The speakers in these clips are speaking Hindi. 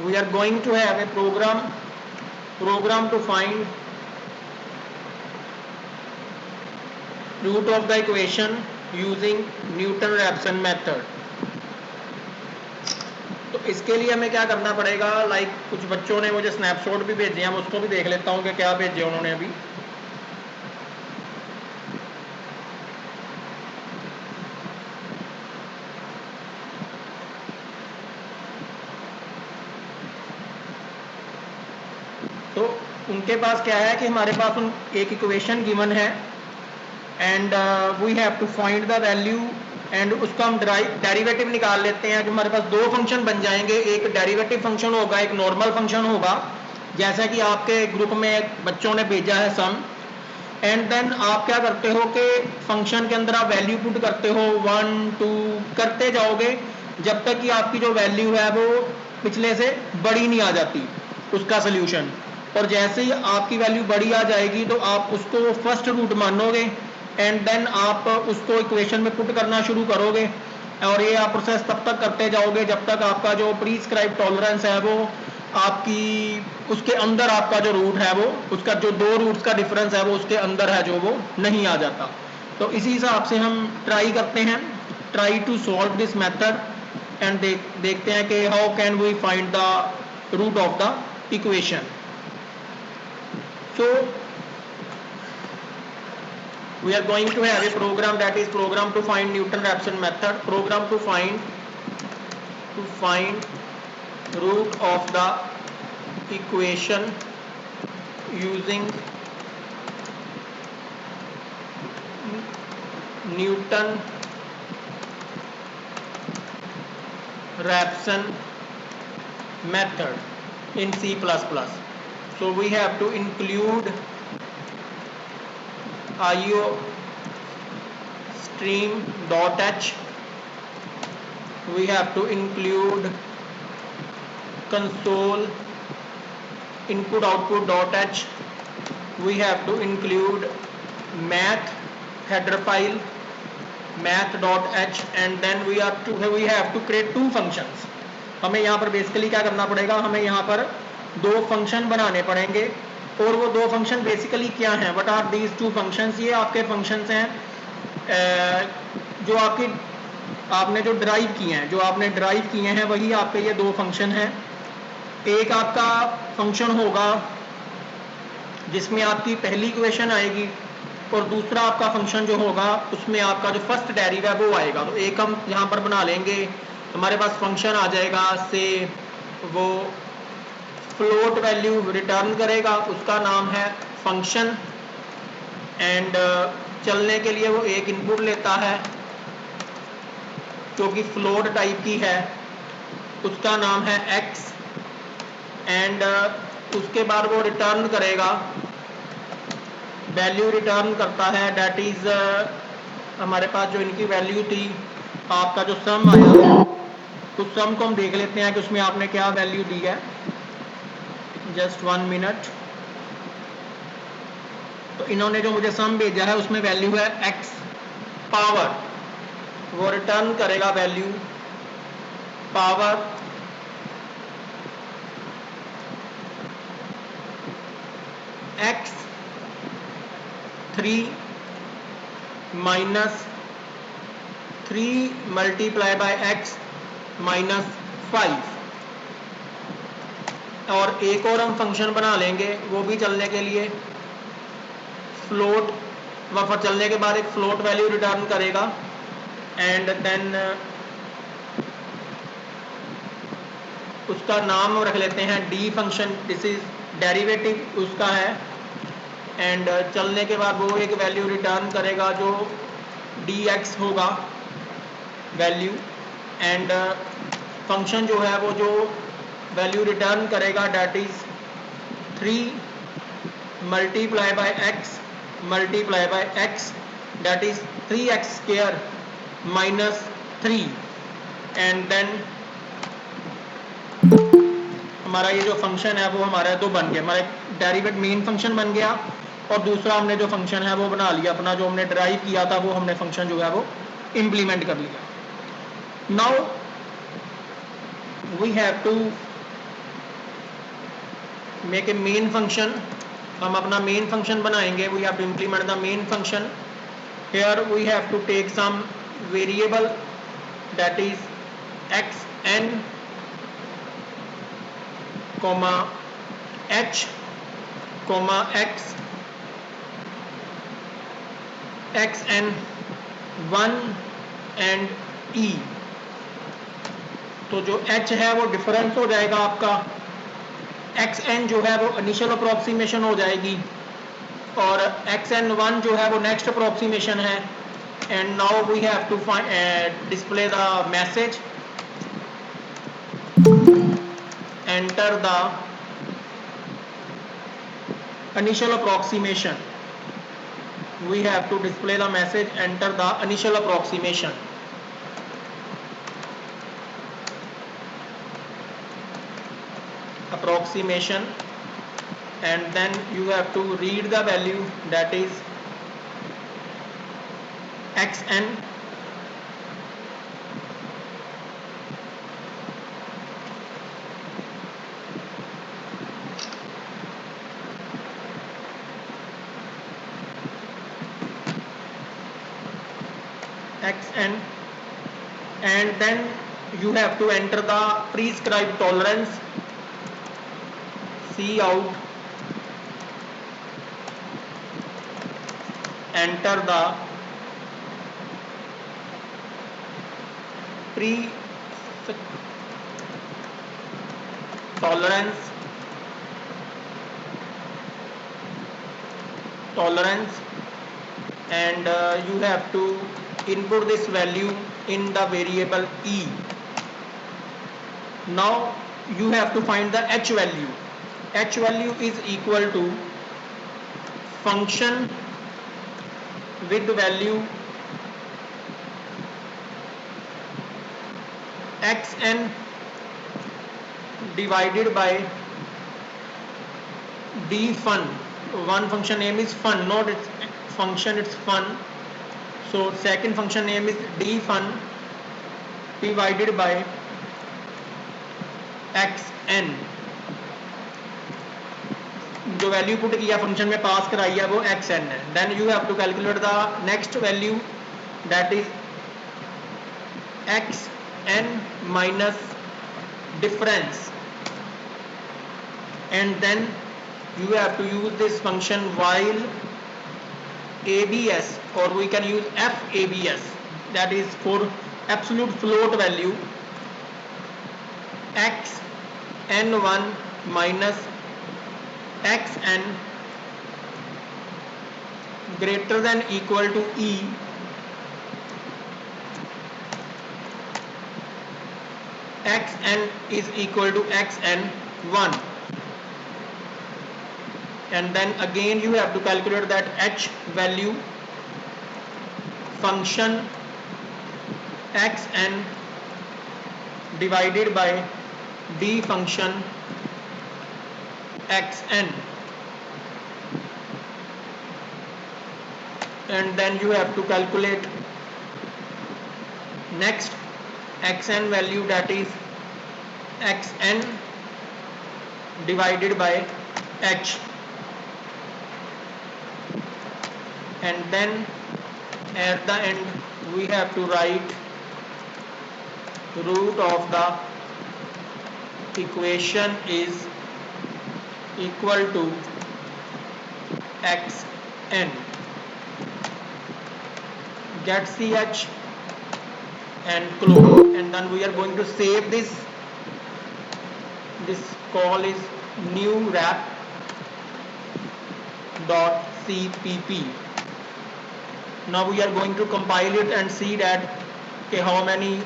we are going to have a program to find root of the equation using Newton-Raphson method. तो इसके लिए हमें क्या करना पड़ेगा, कुछ बच्चों ने मुझे स्नैपशॉट भी भेजे हैं, मैं उसको भी देख लेता हूं कि क्या भेजे उन्होंने अभी। तो उनके पास क्या है कि हमारे पास एक इक्वेशन गिवन है and we have to find the value and उसका हम डेरिवेटिव निकाल लेते हैं कि हमारे पास दो फंक्शन बन जाएंगे, एक डेरिवेटिव फंक्शन होगा, एक नॉर्मल फंक्शन होगा, जैसा कि आपके ग्रुप में बच्चों ने भेजा है सम। एंड देन आप क्या करते हो कि फंक्शन के अंदर आप वैल्यू पुट करते हो, 1 2 करते जाओगे जब तक कि आपकी जो वैल्यू है वो पिछले से बड़ी नहीं आ जाती उसका सोल्यूशन। और जैसे ही आपकी वैल्यू बड़ी आ जाएगी तो आप उसको फर्स्ट रूट मानोगे एंड देन आप उसको इक्वेशन में पुट करना शुरू करोगे और ये आप प्रोसेस तब तक करते जाओगे जब तक आपका जो प्रीस्क्राइब टॉलरेंस है वो आपकी उसके अंदर आपका जो रूट है वो उसका जो दो रूट्स का डिफरेंस है वो उसके अंदर है जो वो नहीं आ जाता। तो इसी हिसाब से हम ट्राई करते हैं, try to solve this method and देखते हैं कि how can we find the root of the equation. So we are going to have a program that is program to find Newton-Raphson method, program to find root of the equation using Newton-Raphson method in C++. So we have to include iostream.h, we have to include console input output.h, we have to include math header file math.h and then we have to create two functions। हमें यहाँ पर बेसिकली क्या करना पड़ेगा, हमें यहाँ पर दो फंक्शन बनाने पड़ेंगे और वो दो फंक्शन बेसिकली क्या हैं, what are these two functions. ये आपके फंक्शंस हैं जो आपने जो ड्राइव किए हैं वही आपके ये दो फंक्शन हैं। एक आपका फंक्शन होगा जिसमें आपकी पहली इक्वेशन आएगी और दूसरा आपका फंक्शन जो होगा उसमें आपका जो फर्स्ट डेरिवेटिव है वो आएगा। तो एक हम यहाँ पर बना लेंगे, हमारे पास फंक्शन आ जाएगा से वो फ्लोट वैल्यू रिटर्न करेगा, उसका नाम है फंक्शन एंड चलने के लिए वो एक इनपुट लेता है जो कि फ्लोट टाइप की है, उसका नाम है x एंड उसके बाद वो रिटर्न करेगा, वैल्यू रिटर्न करता है दैट इज हमारे पास जो इनकी वैल्यू थी आपका जो सम आया उस सम को हम देख लेते हैं कि उसमें आपने क्या वैल्यू दी है। Just 1 minute. तो इन्होंने जो मुझे सम भेजा है उसमें वैल्यू है x पावर, वो रिटर्न करेगा value power x 3 minus 3 multiply by x minus 5। और एक और हम फंक्शन बना लेंगे वो भी चलने के लिए फ्लोट, वहाँ चलने के बाद एक फ्लोट वैल्यू रिटर्न करेगा एंड देन उसका नाम रख लेते हैं D function, this is derivative उसका है एंड चलने के बाद वो एक वैल्यू रिटर्न करेगा जो dx होगा वैल्यू एंड फंक्शन जो है वो जो वैल्यू रिटर्न करेगा that is 3 multiply by x that is 3x square minus 3 and then हमारा ये जो फंक्शन है वो हमारा तो बन गया, हमारा डेरिवेटिव मेन फंक्शन बन गया और दूसरा हमने जो फंक्शन है वो बना लिया, अपना जो हमने ड्राइव किया था वो हमने फंक्शन जो है वो इम्प्लीमेंट कर लिया। Now we have to make a main function, हम अपना मेन फंक्शन बनाएंगे. We have to implement the main function. Here we have to take some variable that is xn comma h comma x xn 1 and e. तो जो h है वो डिफरेंस हो जाएगा आपका, xn जो है वो इनिशियल अप्रोक्सीमेशन हो जाएगी और xn1 जो है वो नेक्स्ट अप्रोक्सीमेशन है. And now we have to display the message, enter the initial approximation. We have to display the message, enter the initial approximation. Approximation, and then you have to read the value, that is xn xn, and then you have to enter the prescribed tolerance, cout, enter the tolerance, and you have to input this value in the variable e. Now you have to find the h value. H value is equal to function with value xn divided by dfun. One function name is fun, not its function, it's fun. So second function name is dfun divided by xn. जो वैल्यू पुट किया फंक्शन में पास कराई है वो xn है. Then you have to calculate the next value, that is xn minus difference, and then you have to use this function while abs, or we can use fabs, that is for absolute float value xn1 minus xn greater than equal to e xn is equal to xn1. And then again you have to calculate that h value, function xn divided by d function xn, and then you have to calculate next xn value, that is xn divided by h, and then at the end we have to write root of the equation is equal to xn, get ch and close, and then we are going to save this. This call is new wrap dot cpp. Now we are going to compile it and see that how many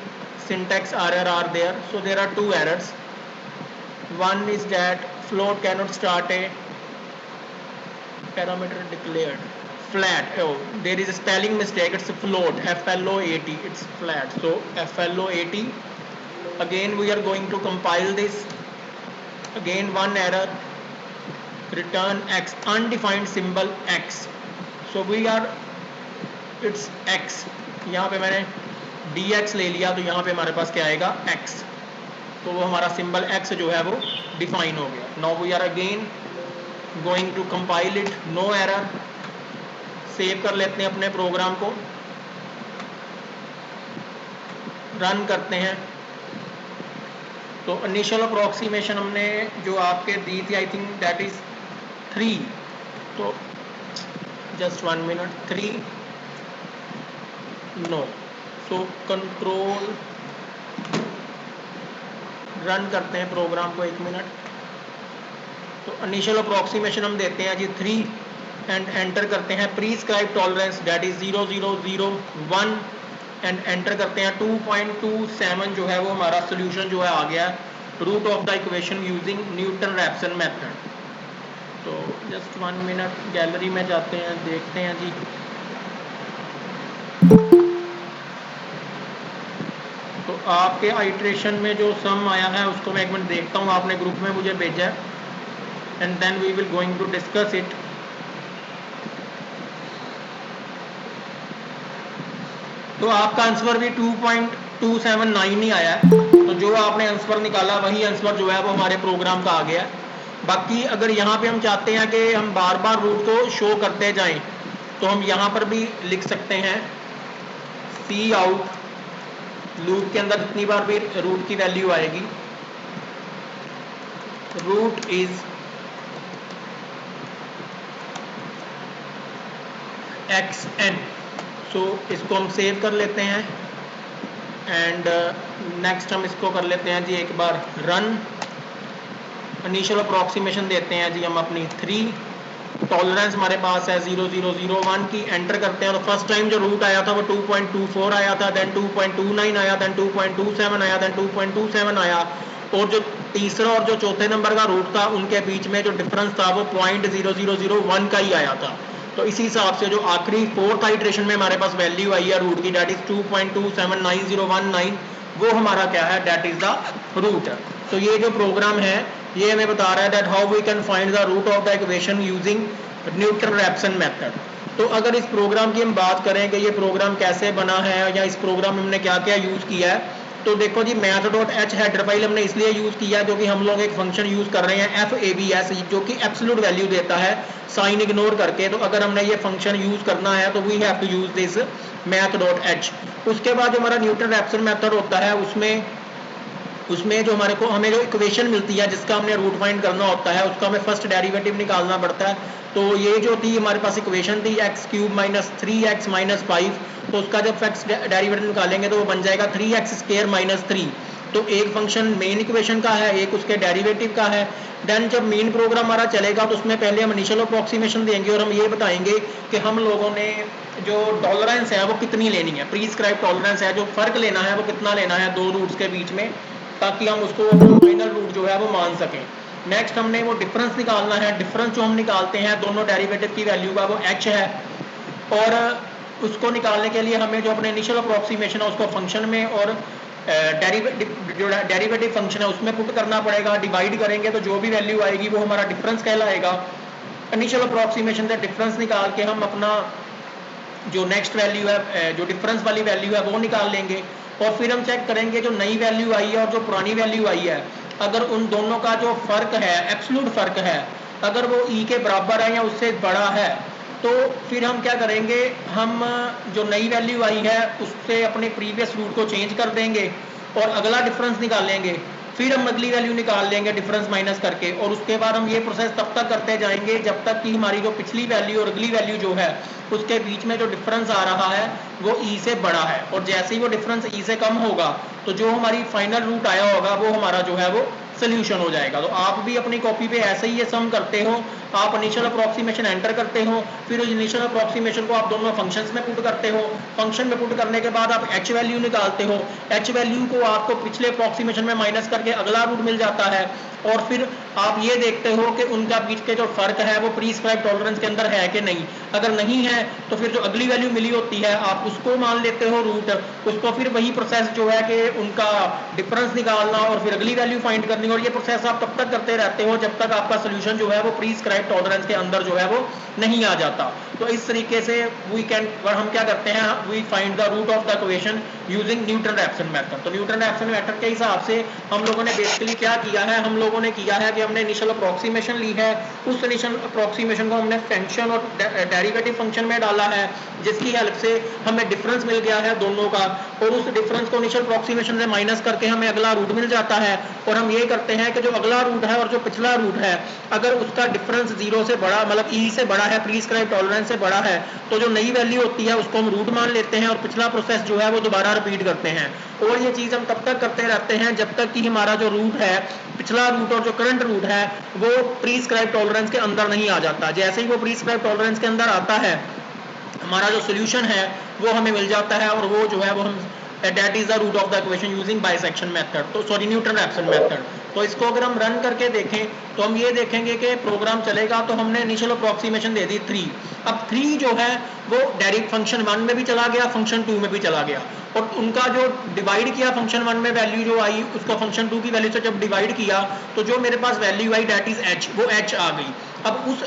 syntax error are there. So there are two errors. One is that float cannot start a parameter declared flat. Oh, there is a spelling mistake, it's a float, float, it's flat, so float. Again we are going to compile this. Again one error, return x, undefined symbol x. So we are, it's x, यहाँ पे मैंने dx ले लिया तो यहाँ पे हमारे पास क्या आएगा x. तो वो हमारा सिंबल x जो है वो डिफाइन हो गया। Now we are again going to compile it, no error. Save कर लेते हैं अपने प्रोग्राम को, रन करते हैं। तो इनिशियल अप्रोक्सीमेशन हमने जो आपके दी थी, आई थिंक दैट इज 3। तो just 1 minute, 3 no. So control run करते हैं प्रोग्राम को, 1 मिनट। तो इनिशियल अप्रोक्सीमेशन हम देते हैं जी 3 एंड एंटर करते हैं prescribe tolerance that is 0001 and enter करते हैं 2.27 जो है वो हमारा सोल्यूशन जो है आ गया, root of the equation using Newton Raphson method. तो जस्ट 1 मिनट, गैलरी में जाते हैं, देखते हैं जी। तो आपके आइट्रेशन में जो सम आया है उसको मैं एक मिनट देखता हूँ, आपने ग्रुप में मुझे भेजा है, and then we will going to discuss it. तो आपका आंसर भी 2.279 ही आया है। तो जो आपने आंसर निकाला वही आंसर जो है वो हमारे प्रोग्राम का आ गया। बाकी अगर यहाँ पे हम चाहते हैं कि हम बार बार रूट को शो करते जाएं, तो हम यहाँ पर भी लिख सकते हैं सी आउट लूप के अंदर जितनी बार भी रूट की वैल्यू आएगी, रूट इज xn। सो इसको हम सेव कर लेते हैं एंड नेक्स्ट हम इसको कर लेते हैं जी एक बार रन। इनिशियल अप्रोक्सीमेशन देते हैं जी हम अपनी 3, टॉलरेंस हमारे पास है 0001 की, एंटर करते हैं। तो फर्स्ट टाइम जो रूट आया था वो 2.24 आया था, देन 2.29 आया, देन 2.27 आया, देन 2.27 आया, और जो तीसरा और जो चौथे नंबर का रूट था उनके बीच में जो डिफरेंस था वो 0.0001 का ही आया था। तो इसी हिसाब से जो आखिरी फोर्थ आइट्रेशन में हमारे पास वैल्यू आई है रूट की, डेट इज 2.279019, वो हमारा क्या है, डेट इज द रूट। तो ये जो प्रोग्राम है ये हमें बता रहा है that how we can find the root of the equation using Newton Raphson method. तो अगर इस प्रोग्राम की हम बात करें कि ये प्रोग्राम कैसे बना है या इस प्रोग्राम में हमने क्या क्या यूज किया है, तो देखो जी math.h हेडर फाइल हमने इसलिए यूज किया क्योंकि हम लोग एक फंक्शन यूज कर रहे हैं FABS जो कि एब्सोल्यूट वैल्यू देता है साइन इग्नोर करके। तो अगर हमने ये फंक्शन यूज करना है तो we have to use this math.h। उसके बाद जो हमारा न्यूटन रैप्सन मेथड होता है उसमें जो हमें जो इक्वेशन मिलती है जिसका हमने रूट फाइंड करना होता है उसका हमें फर्स्ट डेरिवेटिव निकालना पड़ता है। तो ये जो थी हमारे पास इक्वेशन थी x³ - 3x - 5, तो उसका जब फर्स्ट डेरिवेटिव निकालेंगे तो वो बन जाएगा 3x² - 3। तो एक फंक्शन मेन इक्वेशन का है, एक उसके डेरिवेटिव का है। देन जब मेन प्रोग्राम हमारा चलेगा तो उसमें पहले हम इनिशियल अप्रोक्सीमेशन देंगे और हम ये बताएंगे कि हम लोगों ने जो टॉलरेंस है वो कितनी लेनी है, प्रीस्क्राइब टॉलरेंस है, जो फर्क लेना है वो कितना लेना है दो रूट्स के बीच में, ताकि हम उसको फाइनल रूट जो है वो मान सकें। नेक्स्ट हमने वो डिफरेंस निकालना है। डिफरेंस जो हम निकालते हैं दोनों डेरिवेटिव की वैल्यू का वो h है, और उसको निकालने के लिए हमें जो अपने इनिशियल अप्रोक्सीमेशन है उसको फंक्शन में और जो डेरिवेटिव फंक्शन है उसमें पुट करना पड़ेगा। डिवाइड करेंगे तो जो भी वैल्यू आएगी वो हमारा डिफरेंस कहलाएगा। इनिशियल अप्रोक्सीमेशन से डिफरेंस निकाल के हम अपना जो नेक्स्ट वैल्यू है, जो डिफरेंस वाली वैल्यू है वो निकाल लेंगे, और फिर हम चेक करेंगे जो नई वैल्यू आई है और जो पुरानी वैल्यू आई है, अगर उन दोनों का जो फर्क है, एब्सोल्यूट फर्क है, अगर वो ई के बराबर है या उससे बड़ा है, तो फिर हम क्या करेंगे, हम जो नई वैल्यू आई है उससे अपने प्रीवियस रूट को चेंज कर देंगे और अगला डिफरेंस निकालेंगे। फिर हम अगली वैल्यू निकाल लेंगे डिफरेंस माइनस करके, और उसके बाद हम ये प्रोसेस तब तक करते जाएंगे जब तक कि हमारी जो पिछली वैल्यू और अगली वैल्यू जो है उसके बीच में जो डिफरेंस आ रहा है वो ई से बड़ा है, और जैसे ही वो डिफरेंस ई से कम होगा तो जो हमारी फाइनल रूट आया होगा वो हमारा जो है वो सोल्यूशन हो जाएगा। तो आप भी अपनी कॉपी पे ऐसे ही ये सम करते हो, आप इनिशियल अप्रोक्सीमेशन एंटर करते हो, फिर उस इनिशियल अप्रोक्सीमेशन को आप दोनों फंक्शंस में पुट करते हो, फंक्शन में पुट करने के बाद आप एच वैल्यू निकालते हो, एच वैल्यू को आपको पिछले अप्रोक्सीमेशन में माइनस करके अगला रूट मिल जाता है, और फिर आप ये देखते हो कि उनका बीच के जो फर्क है वो प्रीस्क्राइब टॉलरेंस के अंदर है कि नहीं। अगर नहीं है तो फिर जो अगली वैल्यू मिली होती है आप उसको मान लेते हो रूट, उसको फिर वही प्रोसेस जो है कि उनका डिफरेंस निकालना और फिर अगली वैल्यू फाइंड करनी, और ये प्रोसेस आप तब तक करते रहते हो जब तक आपका सोल्यूशन जो है वो प्रीस्क्राइब टॉलरेंस के अंदर जो है वो नहीं आ जाता। तो इस तरीके से हम क्या करते हैं, we find the root of the equation using Newton Raphson method. तो न्यूटन रैप्सन मेथड के हिसाब से हम लोगों ने बेसिकली क्या किया है, हम लोगों ने किया है कि हमने इनिशियल अप्रोक्सीमेशन ली है, उस इनिशियल अप्रोक्सीमेशन को हमने फंक्शन और डेरिवेटिव फंक्शन में डाला है, जिसकी हेल्प से हमें डिफरेंस मिल गया है दोनों का, और उस डिफरेंस को इनिशियल अप्रोक्सीमेशन से माइनस करके हमें अगला रूट मिल जाता है। और हम ये करते हैं कि जो अगला रूट है और जो पिछला रूट है, अगर उसका डिफरेंस जीरो से बड़ा मतलब ई से बड़ा है, प्रीस्क्राइब टॉलरेंस से बड़ा है, तो जो नई वैल्यू होती है उसको हम रूट मान लेते हैं और पिछला प्रोसेस जो है वो दोबारा रिपीट करते हैं। और ये चीज हम तब तक करते रहते हैं जब तक कि हमारा जो रूट है, पिछला रूट और जो करंट रूट है, वो प्रीस्क्राइब टॉलरेंस के अंदर नहीं आ जाता। जैसे ही वो प्रीस्क्राइब टॉलरेंस के अंदर आता है, हमारा जो सोल्यूशन है वो हमें मिल जाता है, और वो जो है वो हम that is the root of the equation using bisection method, तो सॉरी न्यूटन रैप्सन मेथड। तो इसको अगर हम रन करके देखें तो हम ये देखेंगे कि प्रोग्राम चलेगा। तो हमने इनिशियल अप्रोक्सीमेशन दे दी 3। अब 3 जो है वो डायरेक्ट फंक्शन 1 में भी चला गया, फंक्शन 2 में भी चला गया, और उनका जो डिवाइड किया फंक्शन 1 में वैल्यू जो आई, उसको फंक्शन 2 की वैल्यू से जब डिवाइड किया तो जो मेरे पास वैल्यू आई दैट इज h, वो h आ गई। अब उस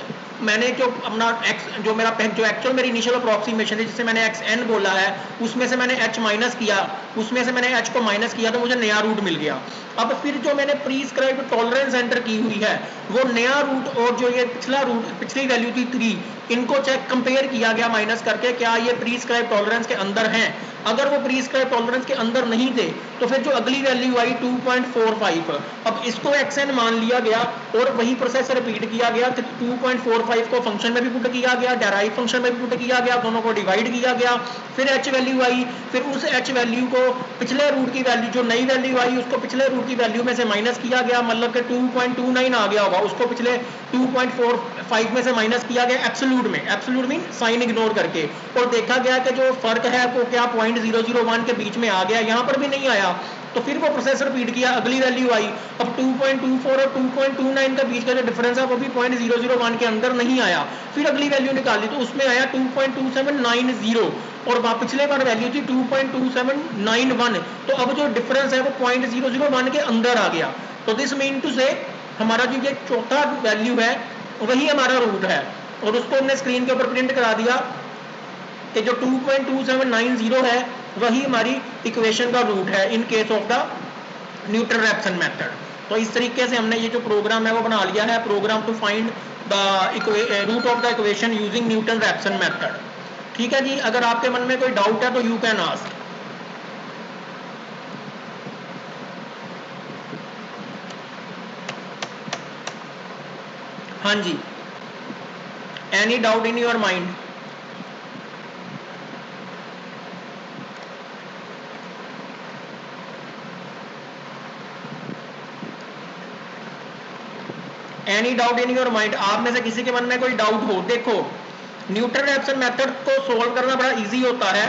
मैंने जो अपना x जो मेरा जो एक्चुअल मेरी इनिशियल अप्रोक्सीमेशन है जिसे मैंने xn बोला है, उसमें से मैंने h माइनस किया, उसमें से मैंने h को माइनस किया तो मुझे नया रूट मिल गया। अब फिर जो मैंने प्रीस्क्राइब्ड टॉलरेंस एंटर की हुई है, वो नया रूट और जो ये पिछला रूट, पिछली वैल्यू थी 3, इनको चेक कंपेयर किया गया माइनस करके, क्या ये प्रीस्क्राइब्ड टॉलरेंस के अंदर हैं। अगर वो प्रीस्क्राइब्ड टॉलरेंस के अंदर नहीं थे तो फिर जो अगली वैल्यू आई 2.45, अब इसको xn मान लिया गया और वही प्रोसेस रिपीट किया गया। 2.45 को फंक्शन में भी पुट किया गया, डेराइव फंक्शन में भी पुट किया गया, दोनों को डिवाइड किया गया, फिर h वैल्यू आई, फिर उस h वैल्यू को पिछले रूट की वैल्यू, जो नई वैल्यू आई उसको पिछले रूट की वैल्यू में से माइनस किया गया, मतलब कि 2.29 आ गया होगा, उसको पिछले 2.45 में से माइनस किया गया एब्सोल्यूट में, एब्सोल्यूट मीन साइन इग्नोर करके, और देखा गया कि जो फर्क है वो क्या 0.001 के बीच में आ गया, यहां पर भी नहीं आया। तो फिर वो प्रोसेस रिपीट किया, अगली वैल्यू आई, अब 2.24 और 2.29 के बीच का जो डिफरेंस है वो भी 0.001 के अंदर नहीं आया। फिर अगली वैल्यू निकाली तो उसमें आया 2.2790, और वहां पिछले बार वैल्यू थी 2.2791, तो अब जो डिफरेंस है वो 0.001 के अंदर आ गया। तो दिस मीन टू से हमारा जो ये चौथा वैल्यू है वही हमारा रूट है, और उसको हमने स्क्रीन के ऊपर प्रिंट करा दिया कि जो 2.2790 है वही हमारी इक्वेशन का रूट है in case of the Newton Raphson method. तो इस तरीके से हमने ये जो प्रोग्राम है वो बना लिया है, program to find the root of the equation using Newton Raphson method. ठीक है जी, अगर आपके मन में कोई डाउट है तो यू कैन आस्क। हाँ जी, any doubt in your mind? Any doubt in your mind? आप में से किसी के मन में कोई डाउट हो? देखो, न्यूटन रैप्सन मेथड को सोल्व करना बड़ा इजी होता है।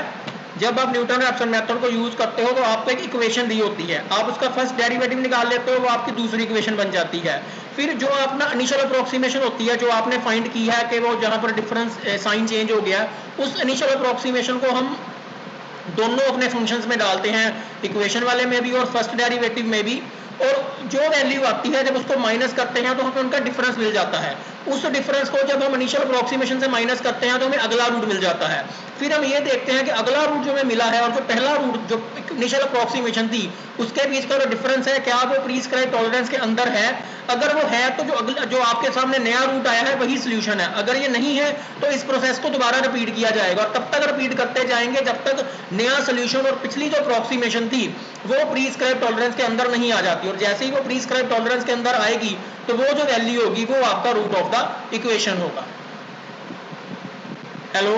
जब आप न्यूटन रैप्सन मेथड को यूज करते हो तो आपको एक इक्वेशन दी होती है, आप उसका फर्स्ट डेरिवेटिव निकाल लेते हो, वो आपकी दूसरी इक्वेशन बन जाती है। फिर जो अपना इनिशियल अप्रोक्सीमेशन होती है, जो आपने फाइंड की है कि वो जहां पर डिफरेंस साइन चेंज हो गया, उस इनिशियल अप्रोक्सीमेशन को हम दोनों अपने फंक्शंस में डालते हैं, इक्वेशन वाले में भी और फर्स्ट डेरिवेटिव में भी, और जो वैल्यू आती है जब उसको माइनस करते हैं तो हमें उनका डिफरेंस मिल जाता है। उस डिफरेंस को जब हम इनिशियल अप्रोक्सीमेशन से माइनस करते हैं तो हमें अगला रूट मिल जाता है। फिर हम ये देखते हैं कि अगला रूट जो हमें मिला है और जो पहला रूट जो इनिशियल अप्रोक्सीमेशन थी उसके बीच का जो डिफरेंस है, क्या वो प्रीस्क्राइब टॉलरेंस के अंदर है। अगर वो है तो जो अगला जो आपके सामने नया रूट आया है वही सोल्यूशन है, अगर ये नहीं है तो इस प्रोसेस को दोबारा रिपीट किया जाएगा, और तब तक रिपीट करते जाएंगे जब तक नया सोल्यूशन और पिछली जो अप्रोक्सीमेशन थी वो प्रीस्क्राइब टॉलरेंस के अंदर नहीं आ जाती, और जैसे ही वो प्रीस्क्राइब टॉलरेंस के अंदर आएगी तो वो जो वैल्यू होगी वो आपका रूट ऑफ द इक्वेशन होगा। हेलो।